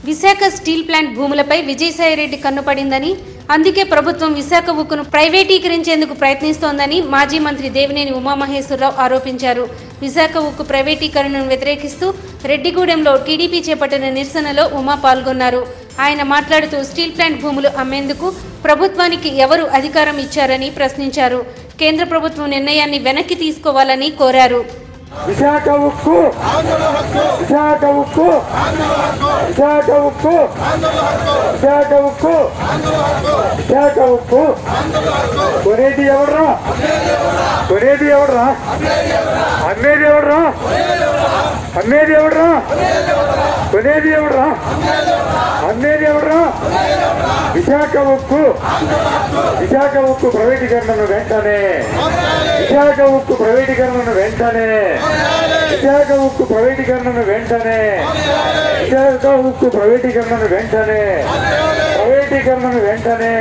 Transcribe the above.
Visakha steel plant భూములపై విజయసాయిరెడ్డి కన్నుపడిందని, అందుకే ప్రభుత్వం విశాఖ ఉక్కును ప్రైవేటీకరించేందుకు ప్రయత్నిస్తోందని మాజీ మంత్రి దేవినేని ఉమామహేశ్వరరావు ఆరోపించారు. విశాఖ ఉక్కు ప్రైవేటీకరణను వ్యతిరేకిస్తూ రెడ్డిగూడెంలో టీడీపీ చేపట్టిన నిరసనలో ఉమా పాల్గొన్నారు. ఆయన మాట్లాడుతూ స్టీల్ ప్లాంట్ భూములు అమ్మేందుకు ప్రభుత్వానికి ఎవరు అధికారం ఇచ్చారని ప్రశ్నించారు. కేంద్ర ప్రభుత్వం నిర్ణయాన్ని వెనక్కి తీసుకోవాలని కోరారు. విశాఖ ఉక్కు విశాఖ ఉక్కు విశాఖ ఉక్కు విశాఖ ఉక్కు విశాఖ ఉక్కు కొనేది ఎవడ్రా? కొనేది ఎవడ్రా? అమ్మేది ఎవడ్రా? అమ్మేది ఎవడ్రా? కొనేది ఎవడ్రా? అమ్మేది ఎవడ్రా? విశాఖ ఉక్కు విశాఖ ఉక్కు ప్రైవేటీకరణను వెంటనే విశాఖ ఉక్కు ప్రైవేటీకరణను వెంటనే విశాఖ ఉక్కు ప్రైవేటీకరణను వెంటనే విశాఖ ఉక్కు ప్రైవేటీకరణను వెంటనే ప్రైవేటీకరణను వెంటనే